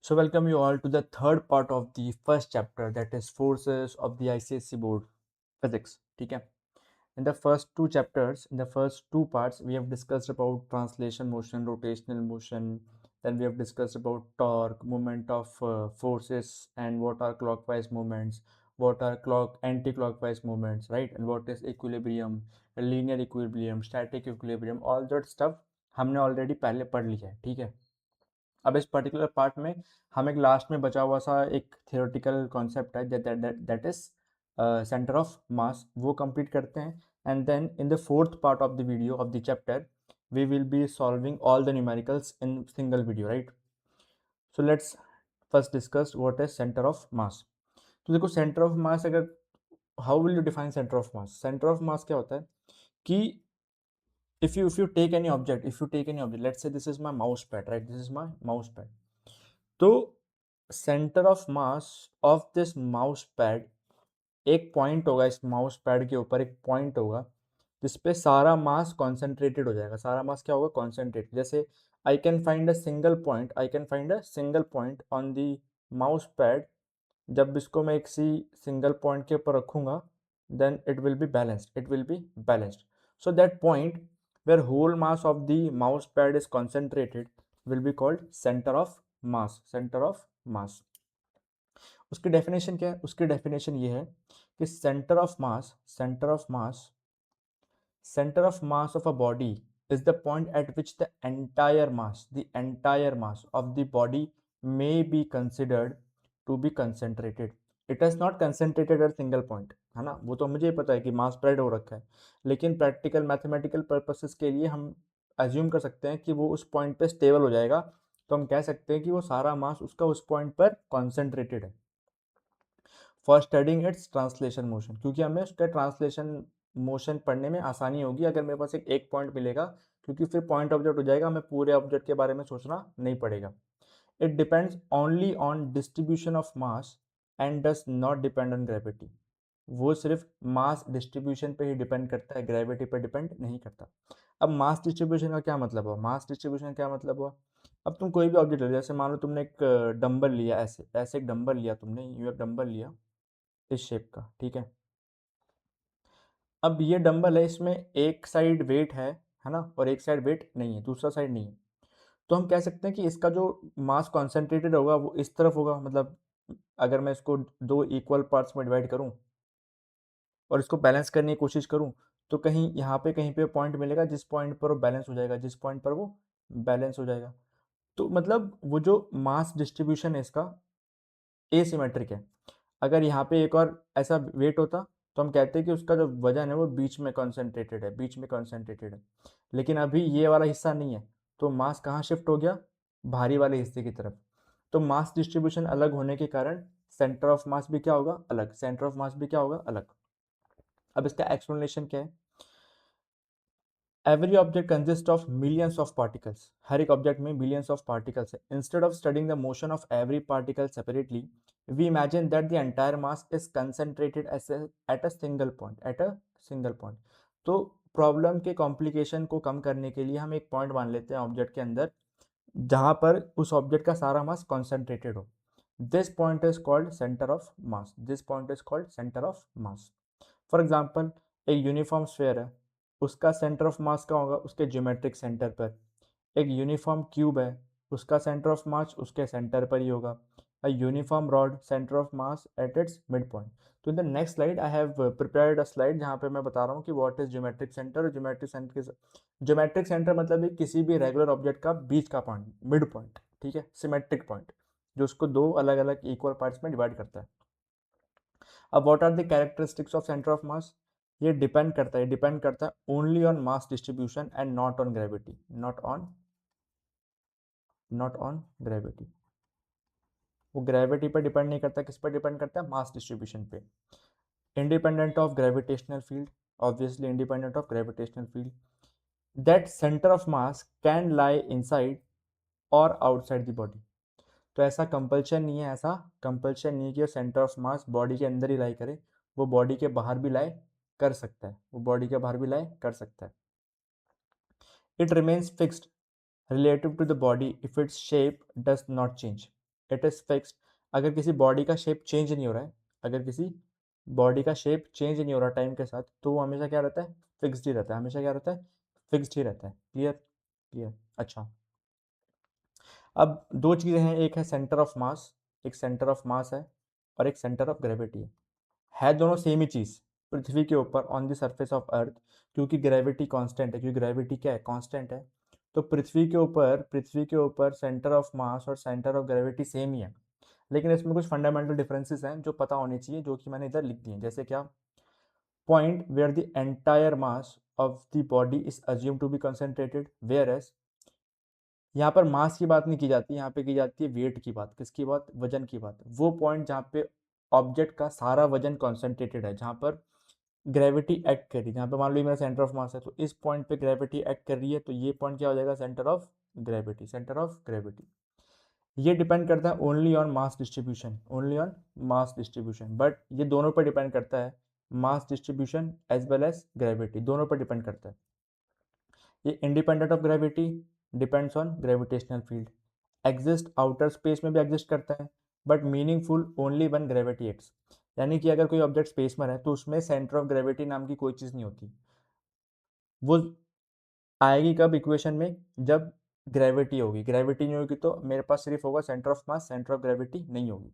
So welcome you all to the third part of the first chapter, that is forces of the ICSE board physics. ठीक है. In the first two chapters, in the first two parts, we have discussed about translation motion, rotational motion. Then we have discussed about torque, movement of forces, and what are clockwise movements, what are anti-clockwise movements, right? And what is equilibrium, linear equilibrium, static equilibrium, all that stuff हमने already पहले पढ़ लिया है. ठीक है. अब इस particular part में हम एक लास्ट में बचा हुआ सा एक थियोरेटिकल कॉन्सेप्ट है that is centre of mass, वो कंप्लीट करते हैं. And then in the fourth part of the video of the chapter we will be solving all the numericals in single video, right? So let's first discuss what is centre of mass. तो देखो, centre of mass अगर how will you define centre of mass? Centre of mass क्या होता है कि if you take any object, let's say this is my mouse pad, right? This is my mouse pad. तो centre of mass of this mouse pad, एक point होगा इस mouse pad के ऊपर, एक पॉइंट होगा जिसपे सारा मास कॉन्सेंट्रेटेड हो जाएगा. सारा मास क्या होगा? कॉन्सेंट्रेटेड. जैसे I can find a single point on the mouse pad. जब इसको मैं किसी सिंगल पॉइंट के ऊपर रखूंगा, then it will be balanced. So that point where whole mass of the mouse pad is concentrated will be called centre of mass. Centre of mass. उसकी definition क्या है? उसकी डेफिनेशन ये है कि centre of mass of a body is the point at which the entire mass of the body may be considered to be concentrated. It is not concentrated at single point, है ना? वो तो मुझे ही पता है कि मास स्प्रेड हो रखा है, लेकिन प्रैक्टिकल मैथमेटिकल पर्पसेस के लिए हम अज्यूम कर सकते हैं कि वो उस पॉइंट पे स्टेबल हो जाएगा. तो हम कह सकते हैं कि वो सारा मास उसका उस पॉइंट पर कॉन्सेंट्रेटेड है. For studying it's translation motion, क्योंकि हमें उसका ट्रांसलेशन मोशन पढ़ने में आसानी होगी अगर मेरे पास एक पॉइंट मिलेगा, क्योंकि फिर पॉइंट ऑब्जेक्ट हो जाएगा, हमें पूरे ऑब्जेक्ट के बारे में सोचना नहीं पड़ेगा. It depends only on distribution of mass and does not depend on gravity. वो सिर्फ मास डिस्ट्रीब्यूशन पे ही डिपेंड करता है, ग्रेविटी पे डिपेंड नहीं करता. अब मास डिस्ट्रीब्यूशन का क्या मतलब हुआ? मास डिस्ट्रीब्यूशन का क्या मतलब हुआ? अब तुम कोई भी ऑब्जेक्ट ले लो, जैसे मान लो तुमने एक डंबल लिया, ऐसे ऐसे एक डंबल लिया तुमने, यू एक डंबल लिया इस शेप का, ठीक है? अब ये डंबल है, इसमें एक साइड वेट है ना, और एक साइड वेट नहीं है, दूसरा साइड नहीं है. तो हम कह सकते हैं कि इसका जो मास कॉन्सेंट्रेटेड होगा वो इस तरफ होगा. मतलब अगर मैं इसको दो इक्वल पार्ट्स में डिवाइड करूं और इसको बैलेंस करने की कोशिश करूं, तो कहीं पे पॉइंट मिलेगा जिस पॉइंट पर वो बैलेंस हो जाएगा, जिस पॉइंट पर वो बैलेंस हो जाएगा. तो मतलब वो जो मास डिस्ट्रीब्यूशन है इसका एसिमेट्रिक है. अगर यहाँ पे एक और ऐसा वेट होता तो हम कहते हैं कि उसका जो वजन है वो बीच में कॉन्सेंट्रेटेड है. लेकिन अभी ये वाला हिस्सा नहीं है, तो मास कहाँ शिफ्ट हो गया? भारी वाले हिस्से की तरफ. तो मास डिस्ट्रीब्यूशन अलग होने के कारण सेंटर ऑफ मास भी क्या होगा? अलग. सेंटर ऑफ मास भी क्या होगा? अलग. अब इसका एक्सप्लेनेशन क्या है? Every object consist of millions of particles. हर एक ऑब्जेक्ट में मिलियंस ऑफ पार्टिकल्स है. Instead of studying the motion of every particle separately, we imagine that the entire mass is concentrated at a single point. तो problem के complication को कम करने के लिए हम एक पॉइंट मान लेते हैं ऑब्जेक्ट के अंदर, जहां पर उस ऑब्जेक्ट का सारा मास कॉन्सेंट्रेटेड हो. This point is called centre of mass. For example, एक यूनिफॉर्म स्फेयर है, उसका सेंटर ऑफ मास का होगा उसके ज्योमेट्रिक सेंटर पर. एक यूनिफॉर्म क्यूब है, उसका सेंटर ऑफ मास उसके सेंटर पर ही होगा. A uniform rod, centre of mass at its midpoint. तो in the next slide I have prepared a slide जहाँ पे मैं बता रहा हूँ कि व्हाट इज ज्योमेट्रिक सेंटर. और ज्योमेट्रिक सेंटर मतलब ये किसी भी रेगुलर ऑब्जेक्ट का बीच का पॉइंट, मिड पॉइंट, ठीक है, सिमेट्रिक पॉइंट, जो उसको दो अलग अलग इक्वल पार्ट्स में डिवाइड करता है. अब what are the characteristics of centre of mass? ये डिपेंड करता है only on mass distribution and not on gravity. वो ग्रेविटी पर डिपेंड नहीं करता, किस पर डिपेंड करता है? मास डिस्ट्रीब्यूशन पे. Independent of gravitational field, obviously independent of gravitational field. That centre of mass can lie inside और आउटसाइड द बॉडी. तो ऐसा कंपल्शन नहीं है कि सेंटर ऑफ मास बॉडी के अंदर ही लाई करे. वो बॉडी के बाहर भी लाई कर सकता है. It remains fixed relative to the body if its shape does not change. It is fixed. अगर किसी बॉडी का शेप चेंज नहीं हो रहा है, अगर किसी बॉडी का शेप चेंज नहीं हो रहा टाइम के साथ, तो वो हमेशा क्या रहता है, फिक्स्ड ही रहता है, हमेशा क्या रहता है, फिक्स्ड ही रहता है। Clear, clear. अच्छा, अब दो चीज़ें हैं, एक है सेंटर ऑफ मास, एक सेंटर ऑफ मास है और एक सेंटर ऑफ ग्रेविटी है दोनों सेम ही चीज़ पृथ्वी के ऊपर on the surface of earth, क्योंकि ग्रेविटी कांस्टेंट है, क्योंकि ग्रेविटी क्या है, कांस्टेंट है। तो पृथ्वी के ऊपर सेंटर ऑफ मास और सेंटर ऑफ ग्रेविटी सेम ही है, लेकिन इसमें कुछ फंडामेंटल डिफरेंसेस हैं जो पता होने चाहिए, जो कि मैंने इधर लिख दिए हैं। जैसे क्या, point where the entire mass of the body is assume to be concentrated, where as यहाँ पर मास की बात नहीं की जाती, यहाँ पे की जाती है वेट की बात। किसकी बात, वजन की बात। वो पॉइंट जहाँ पे ऑब्जेक्ट का सारा वजन कॉन्सेंट्रेटेड है, जहाँ पर ग्रेविटी एक्ट कर रही है, जहाँ पे मान लो मेरा सेंटर ऑफ मास है, तो इस पॉइंट पे ग्रेविटी एक्ट कर रही है, तो ये पॉइंट क्या हो जाएगा, centre of gravity, centre of gravity. ये डिपेंड करता है only on mass distribution, only on mass distribution, but ये दोनों पर डिपेंड करता है, mass distribution as well as gravity, दोनों पर डिपेंड करता है। ये independent of gravity, depends on gravitational field, exist outer space में भी एग्जिस्ट करता है, but meaningful only when gravity acts. यानी कि अगर कोई ऑब्जेक्ट स्पेस में है तो उसमें सेंटर ऑफ ग्रेविटी नाम की कोई चीज़ नहीं होती। वो आएगी कब इक्वेशन में, जब ग्रेविटी होगी, ग्रेविटी नहीं होगी तो मेरे पास सिर्फ होगा centre of mass, centre of gravity नहीं होगी,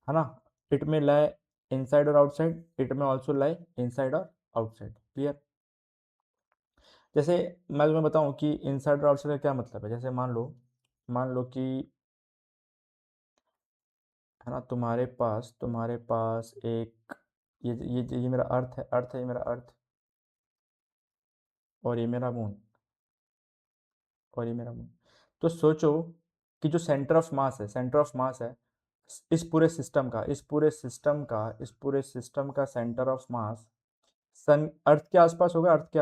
है ना। इट में लाई इनसाइड और आउटसाइड, इट में ऑल्सो लाई इनसाइड और आउटसाइड। क्लियर। जैसे मैं तुम्हें बताऊं कि इनसाइड और आउटसाइड का क्या मतलब है। जैसे मान लो कि, है ना, तुम्हारे पास एक, ये मेरा अर्थ है, ये मेरा अर्थ, और ये मेरा मून, और ये मेरा मून। तो सोचो कि जो सेंटर ऑफ मास है इस पूरे सिस्टम का सेंटर ऑफ मास सन अर्थ के आसपास होगा, अर्थ के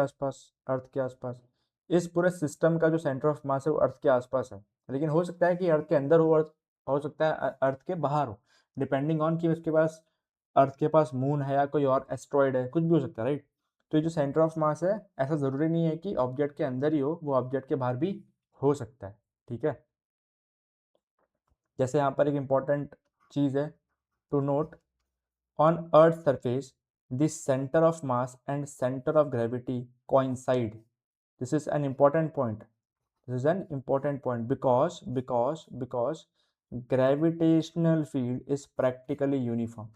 आसपास। इस पूरे सिस्टम का जो सेंटर ऑफ मास है वो अर्थ के आसपास है, लेकिन हो सकता है कि अर्थ के अंदर हो, हो सकता है अर्थ के बाहर हो, डिपेंडिंग ऑन कि उसके पास, अर्थ के पास मून है या कोई और एस्ट्रॉयड है, कुछ भी हो सकता है, राइट। तो ये जो सेंटर ऑफ मास है, ऐसा ज़रूरी नहीं है कि ऑब्जेक्ट के अंदर ही हो, वो ऑब्जेक्ट के बाहर भी हो सकता है। ठीक है। जैसे यहाँ पर एक इंपॉर्टेंट चीज़ है to note, on Earth's surface, the center of mass and center of gravity coincide. This is an important point. This is an important point because gravitational field is practically uniform.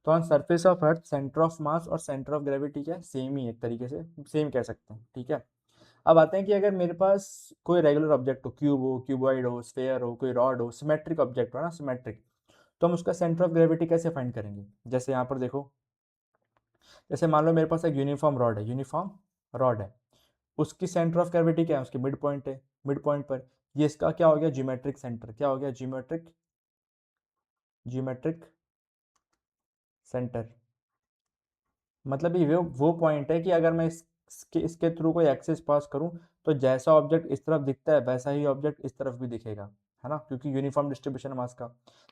तो on surface of earth centre of मास और centre of gravity क्या है, same ही, एक तरीके से same कह सकते हैं। ठीक है। अब आते हैं कि अगर मेरे पास कोई रेगुलर ऑब्जेक्ट हो, क्यूब हो, क्यूबॉइड हो, स्फेयर हो, कोई रॉड हो, सिमेट्रिक ऑब्जेक्ट हो ना, सिमेट्रिक, तो हम उसका सेंटर ऑफ ग्रेविटी कैसे फाइंड करेंगे। जैसे यहाँ पर देखो, जैसे मान लो मेरे पास एक यूनिफॉर्म रॉड है, उसकी सेंटर ऑफ ग्रेविटी क्या है, उसकी मिड पॉइंट है, मिड पॉइंट पर ये इसका क्या हो गया, ज्योमेट्रिक सेंटर, क्या हो गया, ज्योमेट्रिक सेंटर। मतलब ये वो पॉइंट है कि अगर मैं इसके थ्रू कोई एक्सिस पास करूं, तो जैसा ऑब्जेक्ट इस तरफ दिखता है वैसा ही ऑब्जेक्ट इस तरफ भी दिखेगा, है ना, क्योंकि यूनिफॉर्म डिस्ट्रीब्यूशन मास का।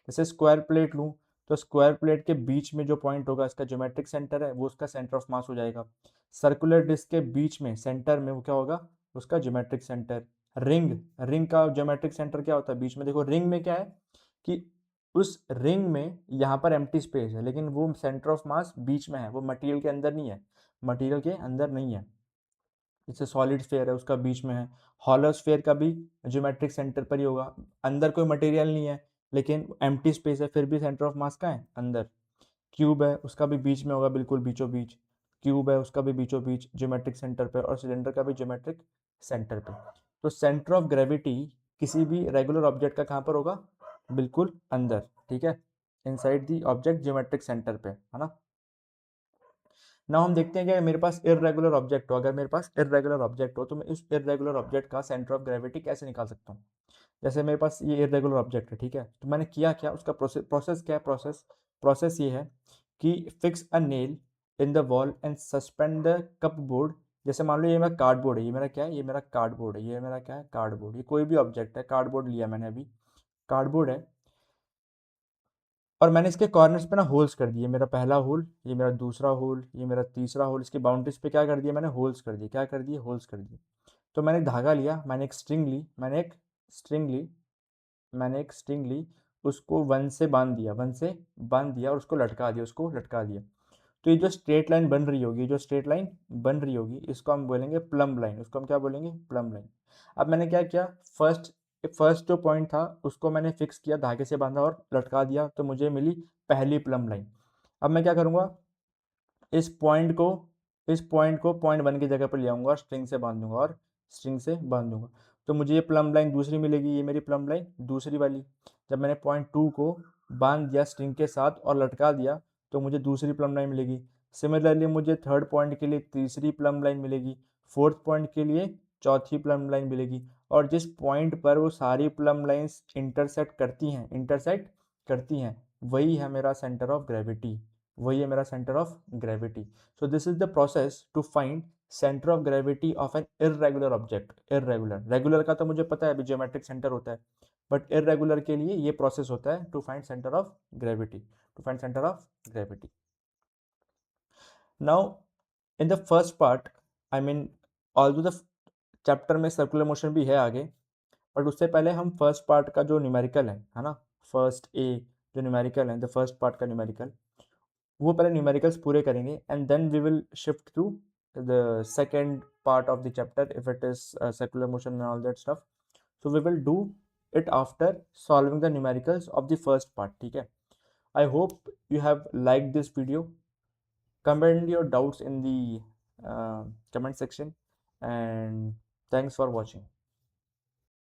जैसे स्क्वायर प्लेट लूं, तो स्क्वायर प्लेट के बीच में जो पॉइंट होगा इसका ज्योमेट्रिक सेंटर है, वो उसका सेंटर ऑफ मास हो जाएगा। सर्कुलर डिस्क के बीच में सेंटर में वो क्या होगा, उसका ज्योमेट्रिक सेंटर। रिंग रिंग का ज्योमेट्रिक सेंटर क्या होता है, बीच में। देखो रिंग में क्या है कि उस रिंग में यहाँ पर एम्प्टी स्पेस है, लेकिन वो सेंटर ऑफ मास बीच में है, वो मटेरियल के अंदर नहीं है, मटेरियल के अंदर नहीं है। जैसे सॉलिड स्फेयर है, उसका बीच में है। हॉलो स्फेयर का भी ज्योमेट्रिक सेंटर पर ही होगा, अंदर कोई मटेरियल नहीं है, लेकिन एम्प्टी स्पेस है, फिर भी सेंटर ऑफ मास का है अंदर। क्यूब है, उसका भी बीच में होगा, बिल्कुल बीचों बीच। क्यूब है, उसका भी बीचों बीच ज्योमेट्रिक सेंटर पे, और सिलेंडर का भी ज्योमेट्रिक सेंटर पे। तो सेंटर ऑफ ग्रेविटी किसी भी रेगुलर ऑब्जेक्ट का कहाँ पर होगा, बिल्कुल अंदर। ठीक है, inside the object geometric centre पे, है ना। ना हम देखते हैं कि अगर मेरे पास इरेगुलर ऑब्जेक्ट हो, तो मैं इस इरेगुलर ऑब्जेक्ट का सेंटर ऑफ ग्रेविटी कैसे निकाल सकता हूँ। जैसे मेरे पास ये इरेगुलर ऑब्जेक्ट है, ठीक है, तो मैंने किया क्या, उसका प्रोसेस क्या है, प्रोसेस ये है कि fix a nail in the wall and suspend the cup board. जैसे मान लो ये मेरा कार्डबोर्ड है, ये मेरा क्या है, ये मेरा कार्डबोर्ड है, ये मेरा क्या है, कार्डबोर्ड। ये कोई भी ऑब्जेक्ट है, कार्डबोर्ड लिया मैंने अभी, कार्डबोर्ड है, और मैंने इसके कॉर्नर्स पे ना होल्स कर दिए। मेरा पहला होल, ये मेरा दूसरा होल, ये मेरा तीसरा होल, इसकी बाउंड्रीज पे क्या कर दिया मैंने, होल्स कर दिए। क्या कर दिए, होल्स कर दिए। तो मैंने एक धागा लिया, मैंने एक स्ट्रिंग ली, मैंने एक स्ट्रिंग ली, उसको 1 से बांध दिया, 1 से बांध दिया और उसको लटका दिया, उसको लटका दिया। तो ये जो स्ट्रेट लाइन बन रही होगी, जो स्ट्रेट लाइन बन रही होगी, इसको हम बोलेंगे प्लम लाइन, उसको हम क्या बोलेंगे, प्लम लाइन। अब मैंने क्या किया, फर्स्ट फर्स्ट जो पॉइंट था उसको मैंने फिक्स किया, धागे से बांधा और लटका दिया, तो मुझे मिली पहली प्लम लाइन। अब मैं क्या करूँगा, इस पॉइंट को पॉइंट 1 की जगह पर ले आऊँगा, स्ट्रिंग से बांध दूंगा और स्ट्रिंग से बांध दूंगा, तो मुझे ये प्लम लाइन दूसरी मिलेगी, ये मेरी प्लम लाइन दूसरी वाली। जब मैंने पॉइंट 2 को बांध दिया स्ट्रिंग के साथ और लटका दिया, तो मुझे दूसरी प्लम लाइन मिलेगी। सिमिलरली मुझे थर्ड पॉइंट के लिए तीसरी प्लम लाइन मिलेगी, फोर्थ पॉइंट के लिए चौथी प्लम लाइन मिलेगी। और जिस पॉइंट पर वो सारी प्लम लाइंस इंटरसेक्ट करती हैं, वही है मेरा सेंटर ऑफ ग्रेविटी, वही है मेरा centre of gravity. So this is the process to find centre of gravity of an irregular object. Irregular, regular का तो मुझे पता है, अभी ज्योमेट्रिक सेंटर होता है, बट इर्रेगुलर के लिए ये प्रोसेस होता है to find centre of gravity, to find centre of gravity. Now in the first part, I mean although the chapter में सर्कुलर मोशन भी है आगे, बट उससे पहले हम फर्स्ट पार्ट का जो न्यूमेरिकल है ना, फर्स्ट ए जो न्यूमेरिकल है, द फर्स्ट पार्ट का न्यूमेरिकल, वो पहले न्यूमेरिकल्स पूरे करेंगे and then we will shift to the second part of the chapter if it is circular motion and all that stuff. So we will do it after solving the numericals of the first part, ठीक है। I hope you have liked this video. Comment your doubts in the comment section, and thanks for watching.